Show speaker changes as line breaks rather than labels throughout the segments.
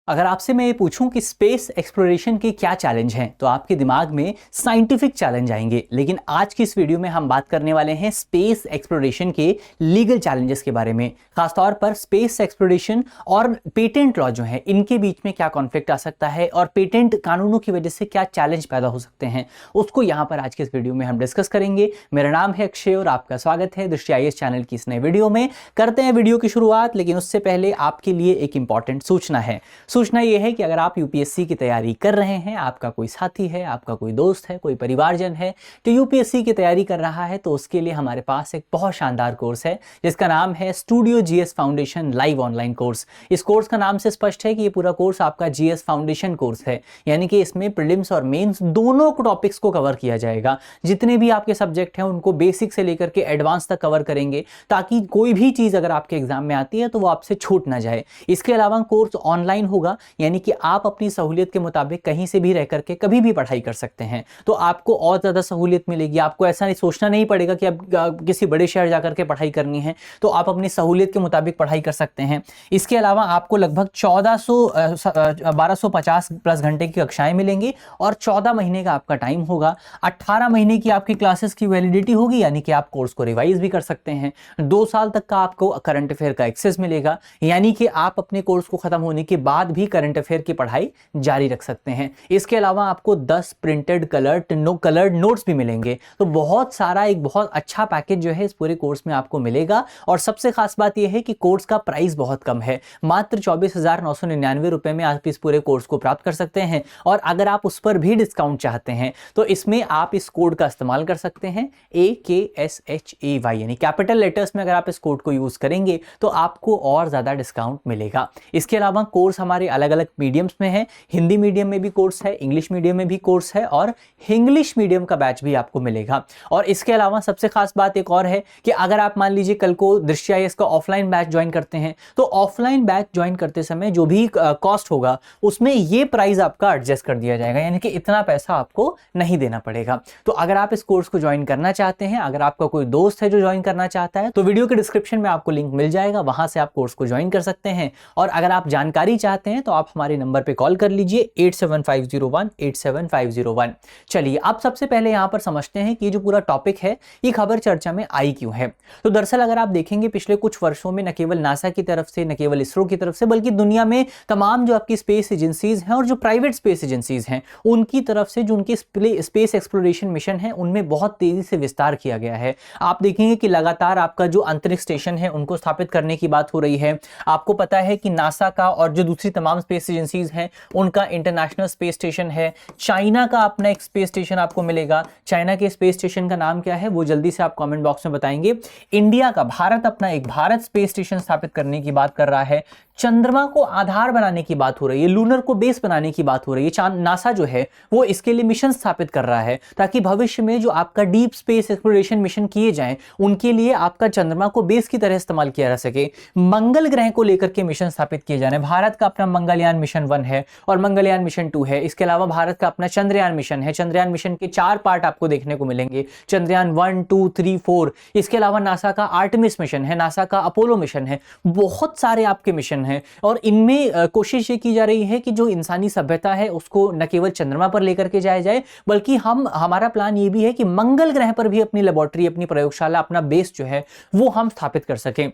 अगर आपसे मैं ये पूछूं कि स्पेस एक्सप्लोरेशन के क्या चैलेंज हैं तो आपके दिमाग में साइंटिफिक चैलेंज आएंगे, लेकिन आज की इस वीडियो में हम बात करने वाले हैं स्पेस एक्सप्लोरेशन के लीगल चैलेंजेस के बारे में। खासतौर पर स्पेस एक्सप्लोरेशन और पेटेंट लॉ जो है इनके बीच में क्या कॉन्फ्लिक्ट आ सकता है और पेटेंट कानूनों की वजह से क्या चैलेंज पैदा हो सकते हैं, उसको यहाँ पर आज के इस वीडियो में हम डिस्कस करेंगे। मेरा नाम है अक्षय और आपका स्वागत है दृष्टि IAS चैनल की इस नए वीडियो में। करते हैं वीडियो की शुरुआत, लेकिन उससे पहले आपके लिए एक इंपॉर्टेंट सूचना है। सूचना यह है कि अगर आप यूपीएससी की तैयारी कर रहे हैं, आपका कोई साथी है, आपका कोई दोस्त है, कोई परिवारजन है जो यूपीएससी की तैयारी कर रहा है, तो उसके लिए हमारे पास एक बहुत शानदार कोर्स है जिसका नाम है studio GS foundation live online course. इस कोर्स का नाम से स्पष्ट है कि ये पूरा कोर्स आपका जीएस फाउंडेशन कोर्स है, यानी कि इसमें प्रीलिम्स और मेंस दोनों टॉपिक्स को कवर किया जाएगा। जितने भी आपके सब्जेक्ट हैं उनको बेसिक से लेकर के एडवांस तक कवर करेंगे, ताकि कोई भी चीज अगर आपके एग्जाम में आती है तो वो आपसे छूट ना जाए। इसके अलावा कोर्स ऑनलाइन होगा, यानी कि आप अपनी सहूलियत के मुताबिक कहीं से भी रह करके कभी भी पढ़ाई कर सकते हैं, तो आपको और ज़्यादा सहूलियत मिलेगी। आपको ऐसा नहीं सोचना नहीं पड़ेगा कि अब किसी बड़े शहर जाकर के पढ़ाई करनी है, तो आप अपनी सहूलियत के मुताबिक पढ़ाई कर सकते हैं। इसके अलावा आपको लगभग 1250 प्लस घंटे की कक्षाएं मिलेंगी और 14 महीने का आपका टाइम होगा। 18 महीने की आपकी क्लासेस की वैलिडिटी होगी, यानी कि आप कोर्स को रिवाइज भी कर सकते हैं। 2 साल तक का आपको करंट अफेयर का एक्सेस मिलेगा, यानी कि आप अपने कोर्स को खत्म होने के बाद भी करंट अफेयर की पढ़ाई जारी रख सकते हैं। इसके अलावा आपको 10 प्रिंटेड कलर्ड नोट्स भी मिलेंगे। तो बहुत सारा एक बहुत अच्छा पैकेज जो है इस पूरे कोर्स में आपको मिलेगा। और सबसे खास बात यह है कि कोर्स का प्राइस बहुत कम है, मात्र 24,999 रुपए में आप इस पूरे कोर्स को प्राप्त कर सकते हैं। और अगर आप उस पर भी डिस्काउंट चाहते हैं तो इसमें आप इस कोड का इस्तेमाल कर सकते हैं, AKSHAY, यानी कैपिटल लेटर्स में अगर आप इस कोड को यूज करेंगे तो आपको और ज्यादा डिस्काउंट मिलेगा। इसके अलावा कोर्स हमारे अलग अलग मीडियम्स में है। हिंदी मीडियम में भी कोर्स है, इंग्लिश मीडियम में भी कोर्स है और इंग्लिश मीडियम का बैच भी आपको मिलेगा। और इसके अलावा सबसे खास बात एक और है कि अगर आप मान लीजिए कल को दृष्टि IAS का ऑफलाइन बैच ज्वाइन करते हैं, तो ऑफलाइन बैच ज्वाइन करते समय जो भी कॉस्ट होगा उसमें ये प्राइस आपका एडजस्ट कर दिया जाएगा, यानी कि इतना पैसा आपको नहीं देना पड़ेगा। तो अगर आप इस कोर्स को ज्वाइन करना चाहते हैं, अगर आपका कोई दोस्त है जो ज्वाइन करना चाहता है, तो वीडियो के डिस्क्रिप्शन में आपको लिंक मिल जाएगा, वहां से आप कोर्स को ज्वाइन कर सकते हैं। और अगर आप जानकारी चाहते हैं तो आप हमारे नंबर पे कॉल कर लीजिए 8750187501। चलिए अब सबसे पहले यहां पर समझते हैं कि जो पूरा टॉपिक है ये खबर चर्चा में आई क्यों है। तो दरअसल अगर आप देखेंगे पिछले कुछ वर्षों में न केवल नासा की तरफ से, न केवल इसरो की तरफ से, बल्कि दुनिया में तमाम जो आपकी स्पेस एजेंसीज हैं और जो प्राइवेट स्पेस एजेंसीज हैं उनकी तरफ से जो उनके स्पेस एक्सप्लोरेशन मिशन है उनमें बहुत तेजी से विस्तार किया गया है। आप देखेंगे कि लगातार आपका जो अंतरिक्ष स्टेशन है उनको स्थापित करने की बात हो रही है। आपको पता है कि नासा का और जो दूसरी तमाम स्पेस एजेंसीज हैं उनका इंटरनेशनल स्पेस स्टेशन है। चाइना का अपना एक स्पेस स्टेशन आपको मिलेगा। चाइना के स्पेस स्टेशन का नाम क्या है वो जल्दी से आप कमेंट बॉक्स में बताएंगे। इंडिया का, भारत अपना एक भारत स्पेस स्टेशन स्थापित करने की बात कर रहा है। चंद्रमा को आधार बनाने की बात हो रही है, लूनर को बेस बनाने की बात हो रही है। नासा जो है वो इसके लिए मिशन स्थापित कर रहा है ताकि भविष्य में जो आपका डीप स्पेस एक्सप्लोरेशन मिशन किए जाएं उनके लिए आपका चंद्रमा को बेस की तरह इस्तेमाल किया जा सके। मंगल ग्रह को लेकर के मिशन स्थापित किए जा रहे हैं। भारत का अपना मंगलयान मिशन 1 है और मंगलयान मिशन 2 है। इसके अलावा भारत का अपना चंद्रयान मिशन है। चंद्रयान मिशन के 4 पार्ट आपको देखने को मिलेंगे, चंद्रयान 1, 2, 3, 4। इसके अलावा नासा का आर्टेमिस मिशन है, नासा का अपोलो मिशन है। बहुत सारे आपके मिशन है और इनमें कोशिश ये की जा रही है कि जो इंसानी सभ्यता है उसको न केवल चंद्रमा पर लेकर के जाया जाए, बल्कि हमारा प्लान ये भी है कि मंगल ग्रह पर भी अपनी लेबोरेटरी, अपनी प्रयोगशाला, अपना बेस जो है वो हम स्थापित कर सकें।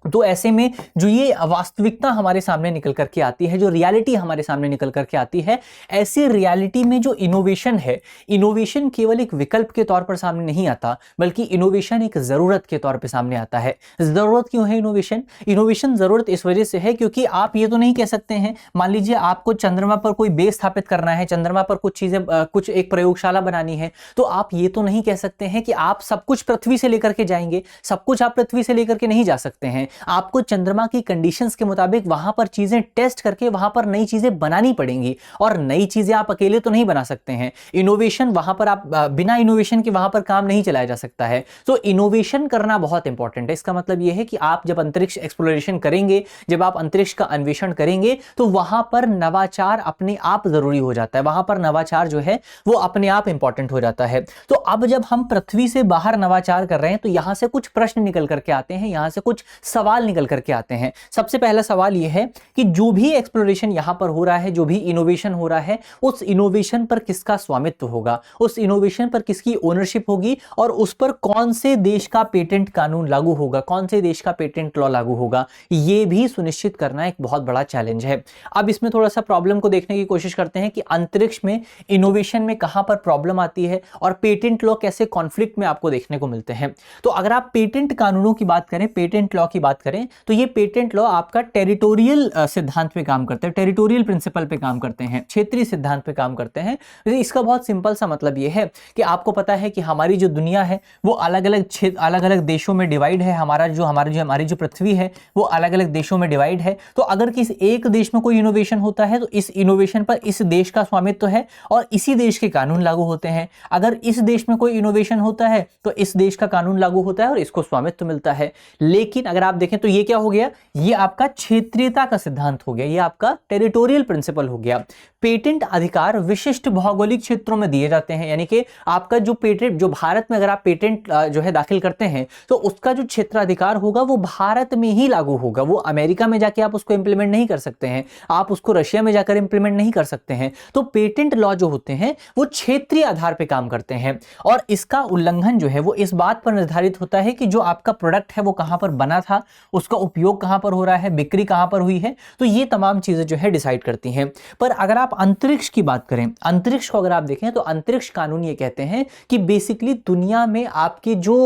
तो ऐसे में जो ये वास्तविकता हमारे सामने निकल करके आती है, जो रियलिटी हमारे सामने निकल करके आती है, ऐसी रियलिटी में जो इनोवेशन है, इनोवेशन केवल एक विकल्प के तौर पर सामने नहीं आता, बल्कि इनोवेशन एक जरूरत के तौर पर सामने आता है। जरूरत क्यों है इनोवेशन? इनोवेशन जरूरत इस वजह से है क्योंकि आप ये तो नहीं कह सकते हैं, मान लीजिए आपको चंद्रमा पर कोई बेस स्थापित करना है, चंद्रमा पर कुछ चीजें, कुछ एक प्रयोगशाला बनानी है, तो आप ये तो नहीं कह सकते हैं कि आप सब कुछ पृथ्वी से लेकर के जाएंगे। सब कुछ आप पृथ्वी से लेकर के नहीं जा सकते हैं। आपको चंद्रमा की कंडीशंस के मुताबिक वहां पर चीजें टेस्ट करके वहां पर नई चीजें बनानी पड़ेंगी, और नई चीजें आप अकेले तो नहीं बना सकते हैं। इनोवेशन वहां पर आप बिना इनोवेशन के वहां पर काम नहीं चलाया जा सकता है। तो इनोवेशन करना बहुत इंपॉर्टेंट है। इसका मतलब यह है कि आप जब अंतरिक्ष एक्सप्लोरेशन करेंगे, जब आप अंतरिक्ष का अन्वेषण करेंगे, तो वहां पर नवाचार अपने आप जरूरी हो जाता है। वहां पर नवाचार जो है वो अपने आप इंपॉर्टेंट हो जाता है। तो अब जब हम पृथ्वी से बाहर नवाचार कर रहे हैं तो यहां से कुछ प्रश्न निकल करके आते हैं, यहां से कुछ सवाल निकल करके आते हैं। सबसे पहला सवाल यह है कि जो भी एक्सप्लोरेशन यहां पर हो रहा है, जो भी इनोवेशन हो रहा है, उस इनोवेशन पर किसका स्वामित्व होगा, उस इनोवेशन पर किसकी ओनरशिप होगी और उस पर कौन से देश का पेटेंट कानून लागू होगा, कौन से देश का पेटेंट लॉ लागू होगा, यह भी सुनिश्चित करना एक बहुत बड़ा चैलेंज है। अब इसमें थोड़ा सा प्रॉब्लम को देखने की कोशिश करते हैं कि अंतरिक्ष में इनोवेशन में कहां पर प्रॉब्लम आती है और पेटेंट लॉ कैसे कॉन्फ्लिक्ट में आपको देखने को मिलते हैं। तो अगर आप पेटेंट कानूनों की बात करें, पेटेंट लॉ की बात करें, तो ये पेटेंट लॉ आपका टेरिटोरियल सिद्धांत पे काम करते हैं, टेरिटोरियल प्रिंसिपल पे काम करते हैं, क्षेत्रीय सिद्धांत पे काम करते हैं। इसका बहुत सिंपल सा मतलब ये है कि आपको पता है कि हमारी जो दुनिया है वो अलग अलग क्षेत्र, अलग अलग देशों में डिवाइड है। हमारी जो पृथ्वी है वो अलग अलग देशों में डिवाइड है। तो अगर किसी एक देश में कोई इनोवेशन होता है तो इस इनोवेशन पर इस देश का स्वामित्व है और इसी देश के कानून लागू होते हैं। अगर इस देश में कोई इनोवेशन होता है तो इस देश का कानून लागू होता है और इसको स्वामित्व मिलता है। लेकिन अगर आप देखें तो ये क्या हो गया, ये आपका क्षेत्रीयता का सिद्धांत हो गया, ये आपका टेरिटोरियल प्रिंसिपल हो गया। पेटेंट अधिकार विशिष्ट भौगोलिक क्षेत्रों में दिए जाते हैं, यानी कि आपका जो पेटेंट, जो भारत में अगर आप पेटेंट जो है दाखिल करते हैं तो उसका जो क्षेत्राधिकार होगा वो भारत में ही लागू होगा। वो अमेरिका में जाके आप उसको इंप्लीमेंट नहीं कर सकते हैं, आप उसको रशिया में जाकर इंप्लीमेंट नहीं कर सकते हैं। तो पेटेंट लॉ जो होते हैं वो क्षेत्रीय आधार पर काम करते हैं और इसका उल्लंघन जो है वो इस बात पर निर्धारित होता है कि जो आपका प्रोडक्ट है वो कहां पर बना था, उसका उपयोग कहां पर हो रहा है, बिक्री कहां पर हुई है। तो ये तमाम चीजें जो है डिसाइड करती हैं। पर अगर आप अंतरिक्ष की बात करें, अंतरिक्ष को अगर आप देखें तो अंतरिक्ष कानून ये कहते हैं कि बेसिकली दुनिया में आपके जो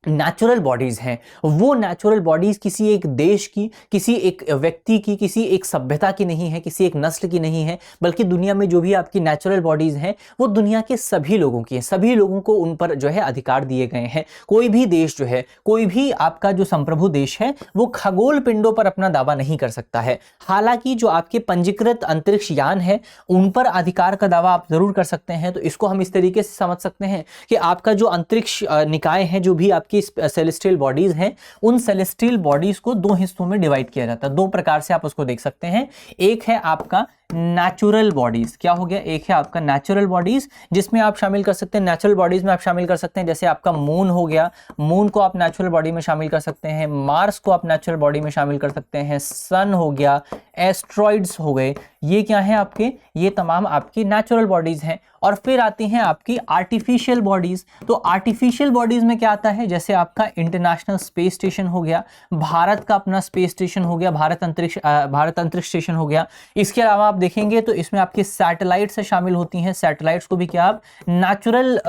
नेचुरल बॉडीज हैं वो नेचुरल बॉडीज किसी एक देश की, किसी एक व्यक्ति की, किसी एक सभ्यता की नहीं है, किसी एक नस्ल की नहीं है, बल्कि दुनिया में जो भी आपकी नेचुरल बॉडीज हैं वो दुनिया के सभी लोगों की हैं। सभी लोगों को उन पर जो है अधिकार दिए गए हैं। कोई भी देश जो है, कोई भी आपका जो संप्रभु देश है वो खगोल पिंडों पर अपना दावा नहीं कर सकता है। हालांकि जो आपके पंजीकृत अंतरिक्ष यान है उन पर अधिकार का दावा आप जरूर कर सकते हैं। तो इसको हम इस तरीके से समझ सकते हैं कि आपका जो अंतरिक्ष निकाय है, जो भी आपकी सेलेस्टियल बॉडीज हैं, उन सेलेस्टियल बॉडीज को दो हिस्सों में डिवाइड किया जाता है। दो प्रकार से आप उसको देख सकते हैं। एक है आपका नेचुरल बॉडीज, क्या हो गया, एक है आपका नेचुरल बॉडीज, जिसमें आप शामिल कर सकते हैं, नेचुरल बॉडीज में आप शामिल कर सकते हैं जैसे आपका मून हो गया, मून को आप नेचुरल बॉडी में शामिल कर सकते हैं। मार्स को आप नेचुरल बॉडी में शामिल कर सकते हैं। सन हो गया, एस्ट्रॉइड्स हो गए, ये क्या है आपके, ये तमाम आपकी नेचुरल बॉडीज हैं। और फिर आती हैं आपकी आर्टिफिशियल बॉडीज। तो आर्टिफिशियल बॉडीज में क्या आता है, जैसे आपका इंटरनेशनल स्पेस स्टेशन हो गया, भारत का अपना स्पेस स्टेशन हो गया, भारत अंतरिक्ष स्टेशन हो गया। इसके अलावा आप देखेंगे तो इसमें आपके सैटेलाइट से शामिल होती हैं। सैटेलाइट्स को भी क्या आप नेचुरल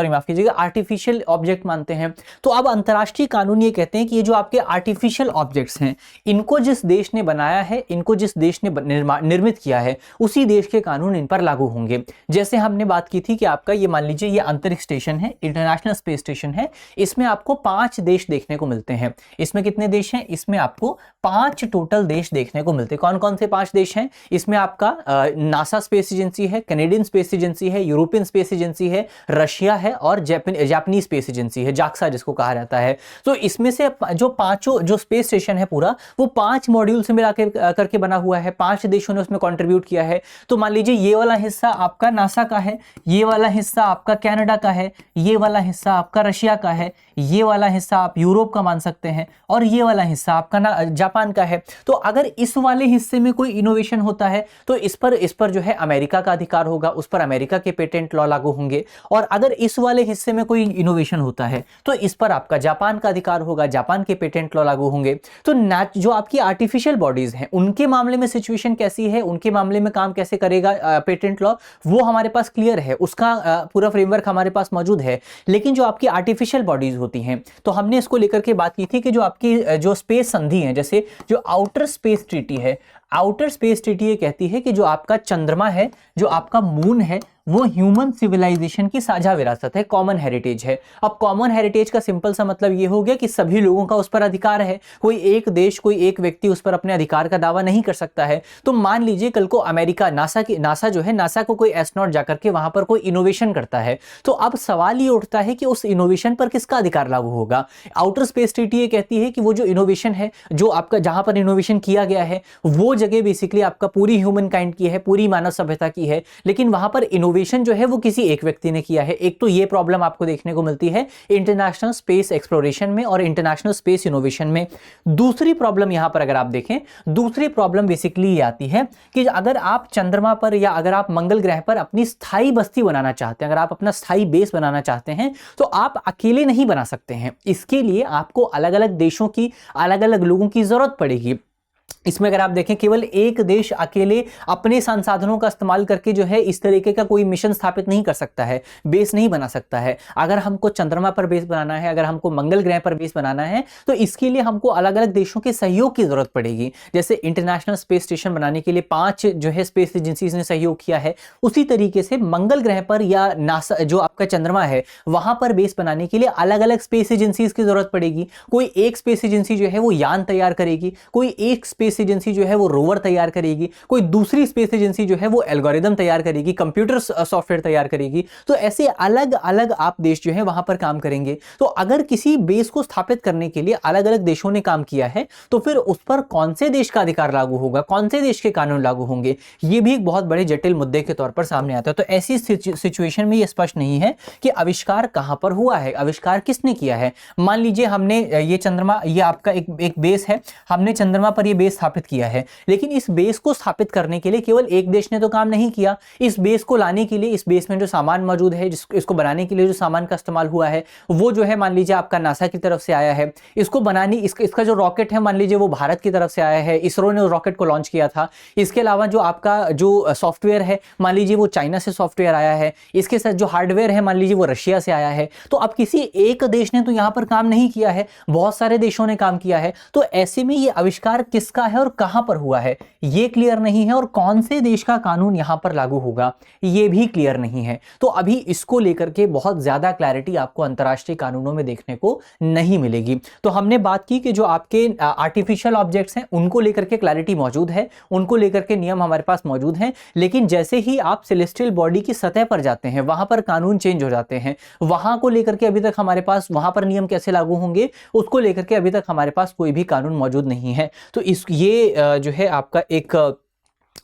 माफ कीजिएगा आर्टिफिशियल ऑब्जेक्ट मानते हैं। तो अब अंतर्राष्ट्रीय कानून ये कहते हैं कि ये जो आपके आर्टिफिशियल ऑब्जेक्ट्स हैं इनको जिस देश ने बनाया है, इनको जिस देश ने निर्मित किया है, उसी देश के कानून इन पर लागू होंगे। जैसे हमने बात की थी कि आपका ये मान लीजिए ये अंतरिक्ष स्टेशन है, इंटरनेशनल स्पेस स्टेशन है, इसमें आपको 5 देश देखने को मिलते हैं। इसमें कितने देश हैं, इसमें आपको 5 टोटल देश देखने को मिलते हैं। कौन कौन से 5 देश हैं, इसमें आपका नासा स्पेस एजेंसी है, कैनेडियन स्पेस एजेंसी है, यूरोपियन स्पेस एजेंसी है, रशिया है और जापानीज स्पेस एजेंसी है, जाक्सा जिसको कहा जाता है। तो इसमें से जो पांचों जो स्पेस स्टेशन है पूरा वो 5 मॉड्यूल से मिला करके बना हुआ है, 5 देशों ने उसमें कंट्रीब्यूट किया है। तो मान लीजिए ये वाला हिस्सा आपका नासा का है, ये वाला हिस्सा आपका कनाडा का है, ये वाला हिस्सा आपका रशिया का है, ये वाला हिस्सा आप यूरोप का मान सकते हैं और ये वाला हिस्सा आपका जापान का है। तो अगर इस वाले हिस्से में कोई इनोवेशन होता है तो इस पर जो है अमेरिका का अधिकार होगा, उस पर अमेरिका के पेटेंट लॉ लागू होंगे। और अगर इस वाले हिस्से में कोई इनोवेशन होता है तो इस पर आपका जापान का अधिकार होगा, जापान के पेटेंट लॉ लागू होंगे। तो जो आपकी आर्टिफिशियल बॉडीज हैं उनके मामले में सिचुएशन कैसी है, उनके मामले में काम कैसे करेगा पेटेंट लॉ, वो हमारे पास क्लियर है, उसका पूरा फ्रेमवर्क हमारे पास मौजूद है। लेकिन जो आपकी आर्टिफिशियल बॉडीज होती हैं तो हमने इसको लेकर के बात की थी कि जो आपकी जो स्पेस संधि है, जैसे जो आउटर स्पेस ट्रीटी है, आउटर स्पेस ट्रीटी ये कहती है कि जो आपका चंद्रमा है, जो आपका मून है, वो ह्यूमन सिविलाइजेशन की साझा विरासत है, कॉमन हेरिटेज है। अब कॉमन हेरिटेज का सिंपल सा मतलब ये हो गया कि सभी लोगों का उस पर अधिकार है, कोई एक देश, कोई एक व्यक्ति उस पर अपने अधिकार का दावा नहीं कर सकता है। तो मान लीजिए कल को अमेरिका नासा जो है, नासा को कोई एस्ट्रोनॉट जाकर के वहां पर कोई इनोवेशन करता है, तो अब सवाल ये उठता है कि उस इनोवेशन पर किसका अधिकार लागू होगा। आउटर स्पेस ट्रीटी ये कहती है कि वो जो इनोवेशन है, जो आपका जहां पर इनोवेशन किया गया है, वो जगह बेसिकली आपका पूरी ह्यूमन काइंड की है, पूरी मानव सभ्यता की है, लेकिन वहां पर इनोवेशन इनोवेशन जो है वो किसी एक व्यक्ति ने किया है। एक तो ये प्रॉब्लम आपको देखने को मिलती है इंटरनेशनल स्पेस एक्सप्लोरेशन में और इंटरनेशनल स्पेस इनोवेशन में। दूसरी प्रॉब्लम यहां पर अगर आप देखें, दूसरी प्रॉब्लम बेसिकली ये आती है कि अगर आप चंद्रमा पर या अगर आप मंगल ग्रह पर अपनी स्थायी बस्ती बनाना चाहते हैं, अगर आप अपना स्थायी बेस बनाना चाहते हैं, तो आप अकेले नहीं बना सकते हैं। इसके लिए आपको अलग अलग देशों की, अलग अलग लोगों की जरूरत पड़ेगी। इसमें अगर आप देखें केवल एक देश अकेले अपने संसाधनों का इस्तेमाल करके जो है इस तरीके का कोई मिशन स्थापित नहीं कर सकता है, बेस नहीं बना सकता है। अगर हमको चंद्रमा पर बेस बनाना है, अगर हमको मंगल ग्रह पर बेस बनाना है, तो इसके लिए हमको अलग अलग देशों के सहयोग की जरूरत पड़ेगी। जैसे इंटरनेशनल स्पेस स्टेशन बनाने के लिए 5 जो है स्पेस एजेंसीज ने सहयोग किया है, उसी तरीके से मंगल ग्रह पर या नासा जो आपका चंद्रमा है वहां पर बेस बनाने के लिए अलग अलग स्पेस एजेंसीज की जरूरत पड़ेगी। कोई एक स्पेस एजेंसी जो है वो यान तैयार करेगी, कोई एक स्पेस एजेंसी जो है वो रोवर तैयार करेगी, कोई दूसरी स्पेस एजेंसी जो है वो एल्गोरिदम तैयार करेगी, कंप्यूटर सॉफ्टवेयर तैयार करेगी। तो ऐसे अलग अलग आप देश जो है वहां पर काम करेंगे। तो अगर किसी बेस को स्थापित करने के लिए अलग अलग देशों ने काम किया है, तो फिर उस पर कौन से देश का अधिकार लागू होगा, कौन से देश के कानून लागू होंगे, ये भी एक बहुत बड़े जटिल मुद्दे के तौर पर सामने आता है। तो ऐसी सिचुएशन में यह स्पष्ट नहीं है कि आविष्कार कहां पर हुआ है, आविष्कार किसने किया है। मान लीजिए हमने ये चंद्रमा, ये आपका एक बेस है, हमने चंद्रमा पर यह बेस स्थापित किया है, लेकिन इस बेस को स्थापित करने के लिए केवल एक देश ने तो काम नहीं किया। इस बेस को लाने के लिए, इस बेस में जो सामान मौजूद है, इसको बनाने के लिए जो सामान का इस्तेमाल हुआ है, वो जो है मान लीजिए आपका नासा की तरफ से आया है। इसको बनाने, इसका जो रॉकेट है मान लीजिए वो भारत की तरफ से आया है, इसरो ने रॉकेट को लॉन्च किया था। इसके अलावा जो आपका जो सॉफ्टवेयर है मान लीजिए वो चाइना से सॉफ्टवेयर आया है, इसके साथ जो हार्डवेयर है मान लीजिए वो रशिया से आया है। तो अब किसी एक देश ने तो यहां पर काम नहीं किया है, बहुत सारे देशों ने काम किया है। तो ऐसे में ये आविष्कार किसका है और कहां पर हुआ है ये क्लियर नहीं है, और कौन से देश का कानून यहां पर लागू होगा ये भी क्लियर नहीं है। तो अभी इसको लेकर के बहुत ज्यादा क्लैरिटी आपको अंतरराष्ट्रीय कानूनों में देखने को नहीं मिलेगी। तो हमने बात की कि जो आपके आर्टिफिशियल ऑब्जेक्ट्स हैं उनको लेकर के क्लैरिटी मौजूद है, उनको लेकर के नियम हमारे पास मौजूद हैं, लेकिन जैसे ही आप सेलेस्टियल बॉडी की सतह पर जाते हैं वहां पर कानून चेंज हो जाते हैं। वहां को लेकर के अभी तक हमारे पास, वहां पर नियम कैसे लागू होंगे उसको लेकर के अभी तक हमारे पास कोई भी कानून मौजूद नहीं है। तो ये जो है आपका एक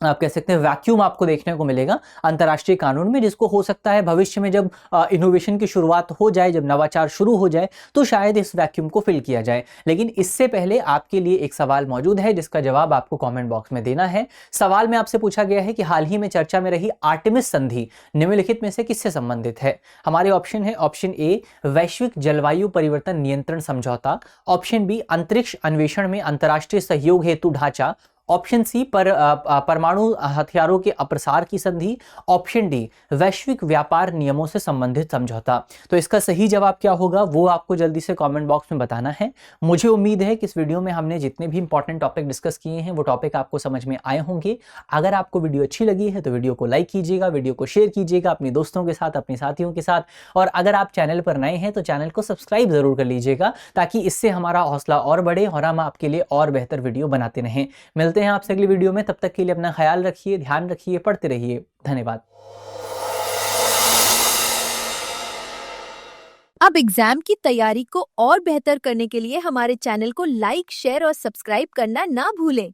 आप कह सकते हैं वैक्यूम आपको देखने को मिलेगा अंतर्राष्ट्रीय कानून में, जिसको हो सकता है भविष्य में जब इनोवेशन की शुरुआत हो जाए, जब नवाचार शुरू हो जाए, तो शायद इस वैक्यूम को फिल किया जाए। लेकिन इससे पहले आपके लिए एक सवाल मौजूद है जिसका जवाब आपको कमेंट बॉक्स में देना है। सवाल में आपसे पूछा गया है कि हाल ही में चर्चा में रही आर्टेमिस संधि निम्नलिखित में से किससे संबंधित है। हमारे ऑप्शन है, ऑप्शन ए वैश्विक जलवायु परिवर्तन नियंत्रण समझौता, ऑप्शन बी अंतरिक्ष अन्वेषण में अंतर्राष्ट्रीय सहयोग हेतु ढांचा, ऑप्शन सी परमाणु हथियारों के अप्रसार की संधि, ऑप्शन डी वैश्विक व्यापार नियमों से संबंधित समझौता। तो इसका सही जवाब क्या होगा वो आपको जल्दी से कमेंट बॉक्स में बताना है। मुझे उम्मीद है कि इस वीडियो में हमने जितने भी इंपॉर्टेंट टॉपिक डिस्कस किए हैं वो टॉपिक आपको समझ में आए होंगे। अगर आपको वीडियो अच्छी लगी है तो वीडियो को लाइक कीजिएगा, वीडियो को शेयर कीजिएगा अपने दोस्तों के साथ, अपने साथियों के साथ, और अगर आप चैनल पर नए हैं तो चैनल को सब्सक्राइब जरूर कर लीजिएगा ताकि इससे हमारा हौसला और बढ़े और हम आपके लिए और बेहतर वीडियो बनाते रहें। मिलते हैं आपसे अगली वीडियो में, तब तक के लिए अपना ख्याल रखिए, ध्यान रखिए, पढ़ते रहिए। धन्यवाद।
अब एग्जाम की तैयारी को और बेहतर करने के लिए हमारे चैनल को लाइक, शेयर और सब्सक्राइब करना ना भूलें।